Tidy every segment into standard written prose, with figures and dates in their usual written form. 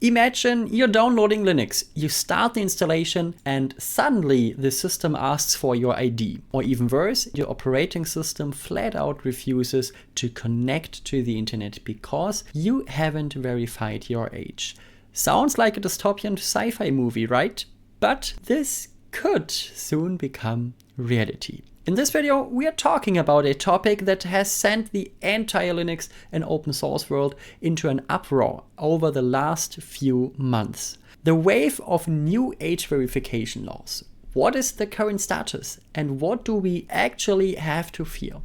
Imagine you're downloading Linux, you start the installation and suddenly the system asks for your ID. Or even worse, your operating system flat out refuses to connect to the internet because you haven't verified your age. Sounds like a dystopian sci-fi movie, right? But this could soon become reality. In this video, we are talking about a topic that has sent the entire Linux and open source world into an uproar over the last few months. The wave of new age verification laws. What is the current status and what do we actually have to fear?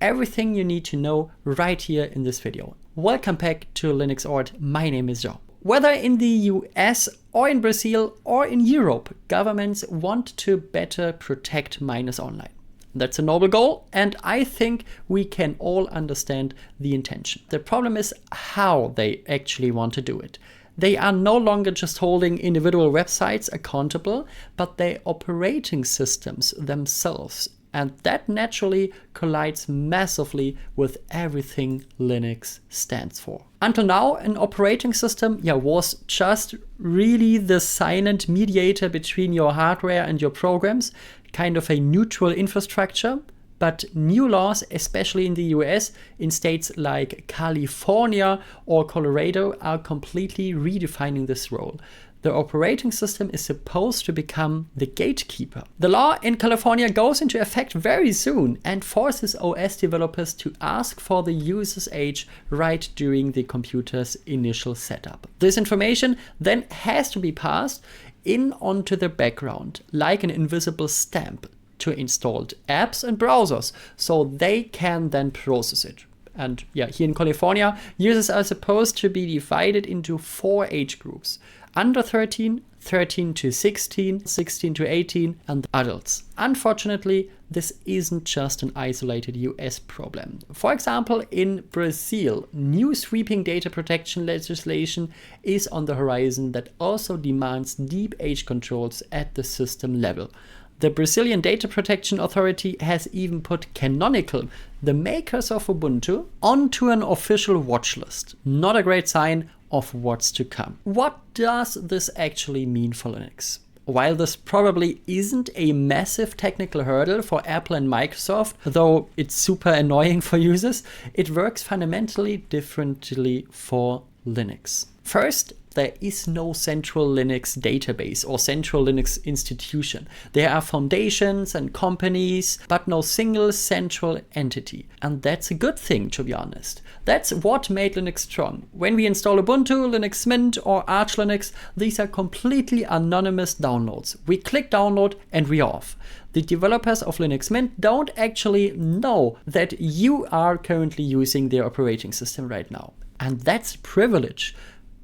Everything you need to know right here in this video. Welcome back to Linuxort. My name is Joe. Whether in the US or in Brazil or in Europe, governments want to better protect minors online. That's a noble goal, and I think we can all understand the intention. The problem is how they actually want to do it. They are no longer just holding individual websites accountable, but their operating systems themselves. And that naturally collides massively with everything Linux stands for. Until now, an operating system was just really the silent mediator between your hardware and your programs, kind of a neutral infrastructure. But new laws, especially in the US, in states like California or Colorado, are completely redefining this role. The operating system is supposed to become the gatekeeper. The law in California goes into effect very soon and forces OS developers to ask for the user's age right during the computer's initial setup. This information then has to be passed in onto the background, like an invisible stamp, to installed apps and browsers, so they can then process it. And here in California, users are supposed to be divided into 4 age groups. Under 13, 13 to 16, 16 to 18, and adults. Unfortunately, this isn't just an isolated US problem. For example, in Brazil, new sweeping data protection legislation is on the horizon that also demands deep age controls at the system level. The Brazilian Data Protection Authority has even put Canonical, the makers of Ubuntu, onto an official watch list. Not a great sign of what's to come. What does this actually mean for Linux? While this probably isn't a massive technical hurdle for Apple and Microsoft, though it's super annoying for users, it works fundamentally differently for Linux. First, there is no central Linux database or central Linux institution. There are foundations and companies, but no single central entity. And that's a good thing, to be honest. That's what made Linux strong. When we install Ubuntu, Linux Mint, or Arch Linux, these are completely anonymous downloads. We click download and we're off. The developers of Linux Mint don't actually know that you are currently using their operating system right now. And that's a privilege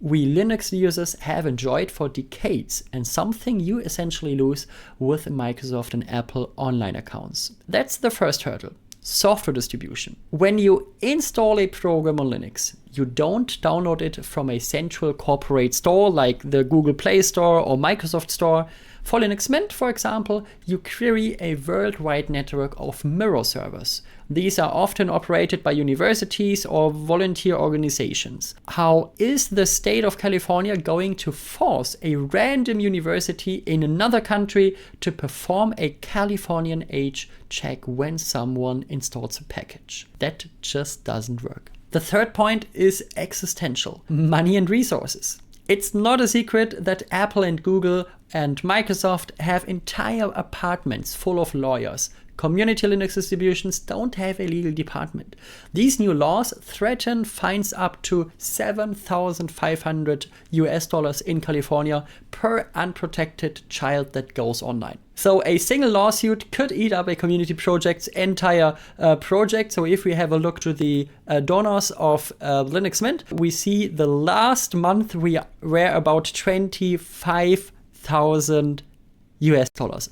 we Linux users have enjoyed for decades, and something you essentially lose with Microsoft and Apple online accounts. That's the first hurdle. Software distribution. When you install a program on Linux, you don't download it from a central corporate store like the Google Play Store or Microsoft Store. For Linux Mint, for example, you query a worldwide network of mirror servers. These are often operated by universities or volunteer organizations. How is the state of California going to force a random university in another country to perform a Californian age check when someone installs a package? That just doesn't work. The third point is existential: money and resources. It's not a secret that Apple and Google and Microsoft have entire apartments full of lawyers. Community Linux distributions don't have a legal department. These new laws threaten fines up to $7,500 in California per unprotected child that goes online. So a single lawsuit could eat up a community project's entire project. So if we have a look to the donors of Linux Mint, we see the last month we were about $25,000.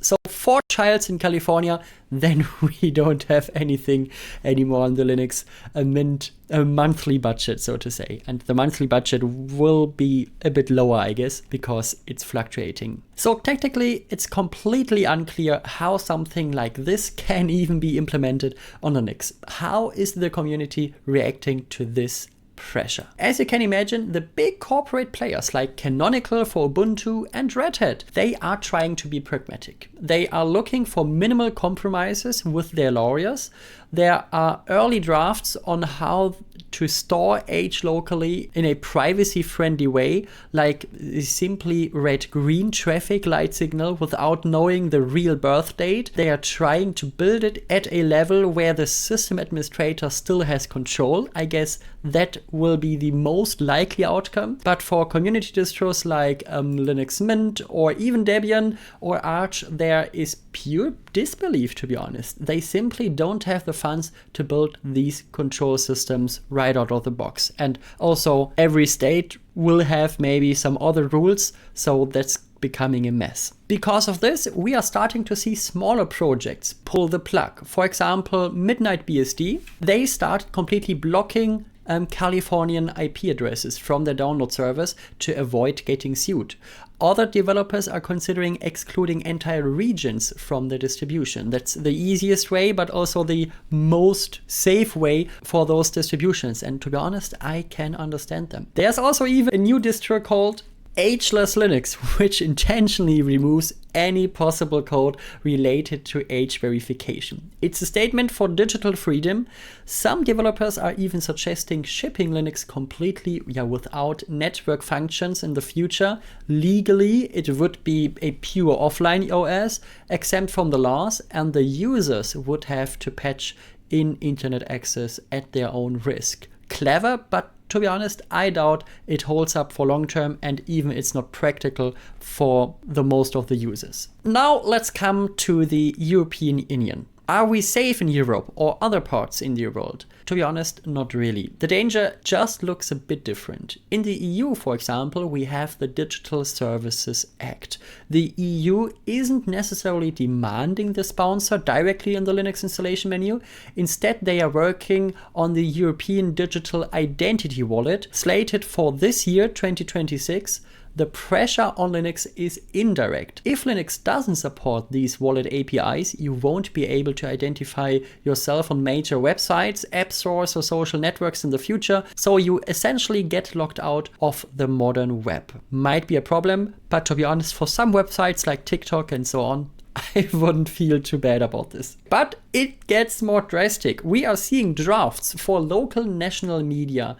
So 4 childs in California, then we don't have anything anymore on the Linux Mint monthly budget, so to say. And the monthly budget will be a bit lower, I guess, because it's fluctuating. So technically, it's completely unclear how something like this can even be implemented on Linux. How is the community reacting to this pressure. As you can imagine, the big corporate players like Canonical for Ubuntu and Red Hat, they are trying to be pragmatic. They are looking for minimal compromises with their lawyers. There are early drafts on how to store age locally in a privacy-friendly way, like simply red-green traffic light signal without knowing the real birth date. They are trying to build it at a level where the system administrator still has control. I guess that will be the most likely outcome. But for community distros like Linux Mint or even Debian or Arch, there is pure disbelief, to be honest. They simply don't have the funds to build these control systems right out of the box. And also every state will have maybe some other rules, so that's becoming a mess. Because of this, we are starting to see smaller projects pull the plug. For example, Midnight BSD, they started completely blocking Californian IP addresses from their download servers to avoid getting sued. Other developers are considering excluding entire regions from the distribution. That's the easiest way, but also the most safe way for those distributions. And to be honest, I can understand them. There's also even a new distro called Ageless Linux, which intentionally removes any possible code related to age verification. It's a statement for digital freedom. Some developers are even suggesting shipping Linux completely without network functions in the future. Legally, it would be a pure offline OS, exempt from the laws, and the users would have to patch in internet access at their own risk. Clever, but to be honest, I doubt it holds up for long term, and even it's not practical for the most of the users. Now let's come to the European Union. Are we safe in Europe or other parts in the world? To be honest, not really. The danger just looks a bit different. In the EU, for example, we have the Digital Services Act. The EU isn't necessarily demanding the sponsor directly in the Linux installation menu. Instead, they are working on the European Digital Identity Wallet, slated for this year, 2026. The pressure on Linux is indirect. If Linux doesn't support these wallet APIs, you won't be able to identify yourself on major websites, app stores, or social networks in the future, so you essentially get locked out of the modern web. Might be a problem, but to be honest, for some websites like TikTok and so on, I wouldn't feel too bad about this. But it gets more drastic. We are seeing drafts for local national media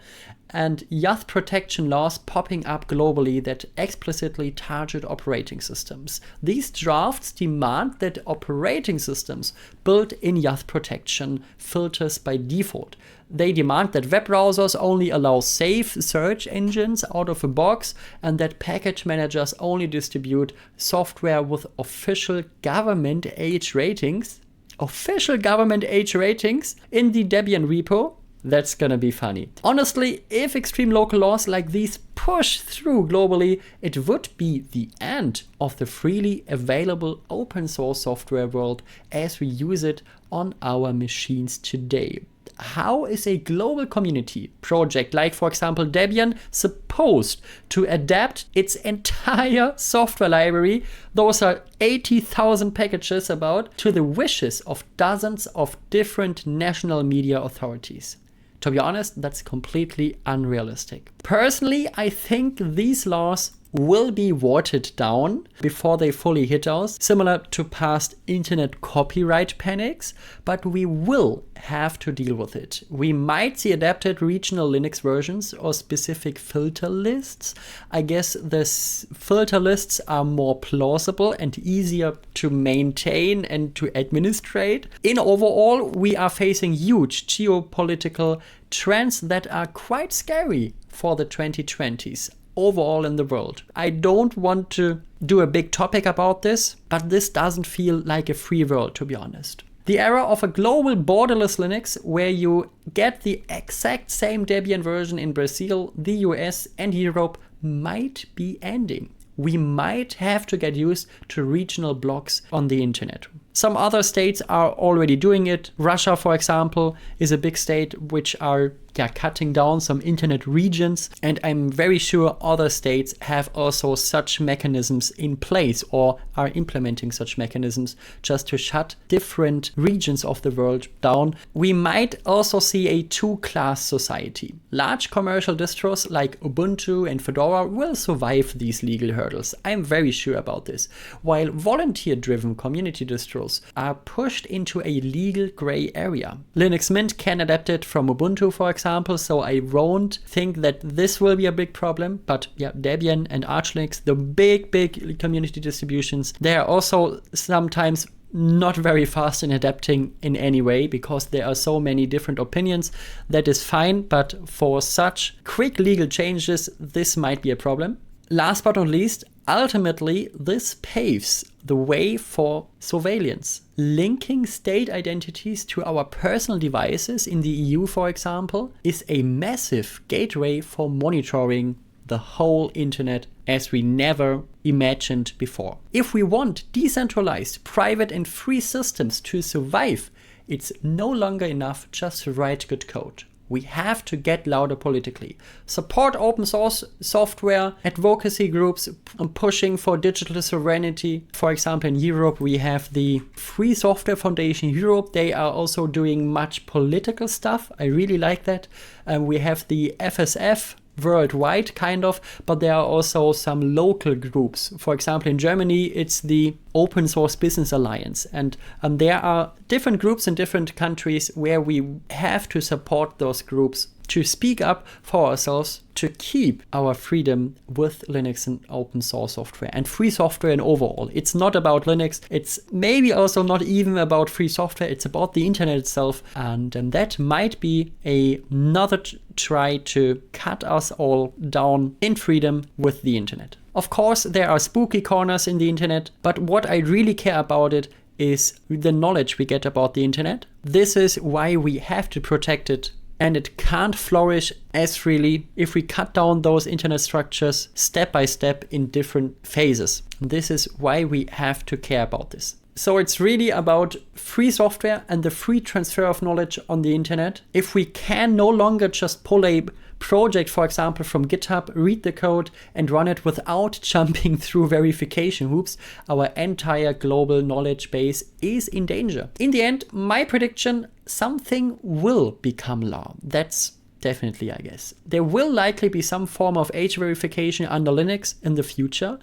and youth protection laws popping up globally that explicitly target operating systems. These drafts demand that operating systems build in youth protection filters by default. They demand that web browsers only allow safe search engines out of the box, and that package managers only distribute software with official government age ratings. Official government age ratings in the Debian repo? That's gonna be funny. Honestly, if extreme local laws like these push through globally, it would be the end of the freely available open source software world as we use it on our machines today. How is a global community project like, for example, Debian supposed to adapt its entire software library, those are 80,000 packages about, to the wishes of dozens of different national media authorities? To be honest, that's completely unrealistic. Personally, I think these laws will be watered down before they fully hit us, similar to past internet copyright panics, but we will have to deal with it. We might see adapted regional Linux versions or specific filter lists. I guess the filter lists are more plausible and easier to maintain and to administrate. In overall, we are facing huge geopolitical trends that are quite scary for the 2020s. Overall in the world. I don't want to do a big topic about this, but this doesn't feel like a free world, to be honest. The era of a global borderless Linux, where you get the exact same Debian version in Brazil, the US, and Europe, might be ending. We might have to get used to regional blocks on the internet. Some other states are already doing it. Russia, for example, is a big state which are cutting down some internet regions, and I'm very sure other states have also such mechanisms in place or are implementing such mechanisms just to shut different regions of the world down. We might also see a two-class society. Large commercial distros like Ubuntu and Fedora will survive these legal hurdles. I'm very sure about this, while volunteer-driven community distros are pushed into a legal gray area. Linux Mint can adapt it from Ubuntu, for example, so I won't think that this will be a big problem. But yeah, Debian and Arch Linux, the big community distributions, they are also sometimes not very fast in adapting in any way because there are so many different opinions. That is fine, but for such quick legal changes, this might be a problem. Last but not least, ultimately, this paves the way for surveillance. Linking state identities to our personal devices in the EU, for example, is a massive gateway for monitoring the whole internet as we never imagined before. If we want decentralized, private and free systems to survive, it's no longer enough just to write good code. We have to get louder politically. Support open source software, advocacy groups pushing for digital sovereignty. For example, in Europe, we have the Free Software Foundation Europe. They are also doing much political stuff. I really like that. We have the FSF worldwide, kind of, but there are also some local groups. For example, in Germany, it's the Open Source Business Alliance, and there are different groups in different countries where we have to support those groups to speak up for ourselves, to keep our freedom with Linux and open source software and free software in overall. It's not about Linux. It's maybe also not even about free software. It's about the internet itself. And that might be another try to cut us all down in freedom with the internet. Of course, there are spooky corners in the internet, but what I really care about it is the knowledge we get about the internet. This is why we have to protect it. And it can't flourish as freely if we cut down those internet structures step by step in different phases. This is why we have to care about this. So it's really about free software and the free transfer of knowledge on the internet. If we can no longer just pull a project, for example, from GitHub, read the code and run it without jumping through verification hoops, our entire global knowledge base is in danger. In the end, my prediction, something will become law. That's definitely, I guess. There will likely be some form of age verification under Linux in the future,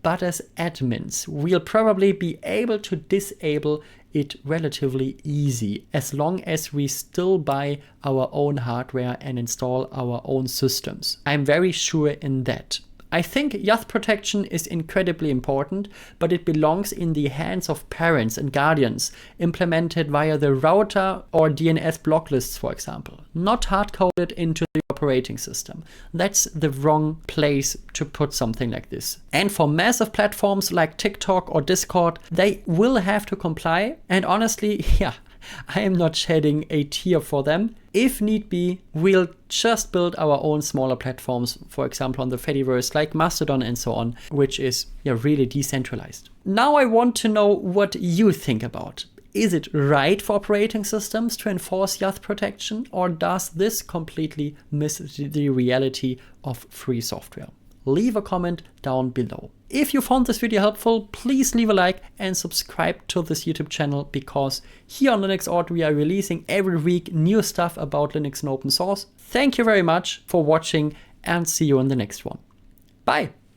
but as admins, we'll probably be able to disable it relatively easy as long as we still buy our own hardware and install our own systems. I'm very sure in that. I think youth protection is incredibly important, but it belongs in the hands of parents and guardians, implemented via the router or DNS block lists, for example, not hard-coded into the operating system. That's the wrong place to put something like this. And for massive platforms like TikTok or Discord, they will have to comply. And honestly, I am not shedding a tear for them. If need be, we'll just build our own smaller platforms, for example, on the Fediverse, like Mastodon and so on, which is really decentralized. Now I want to know what you think about. Is it right for operating systems to enforce youth protection, or does this completely miss the reality of free software? Leave a comment down below. If you found this video helpful, please leave a like and subscribe to this YouTube channel, because here on Linuxort we are releasing every week new stuff about Linux and open source. Thank you very much for watching and see you in the next one. Bye!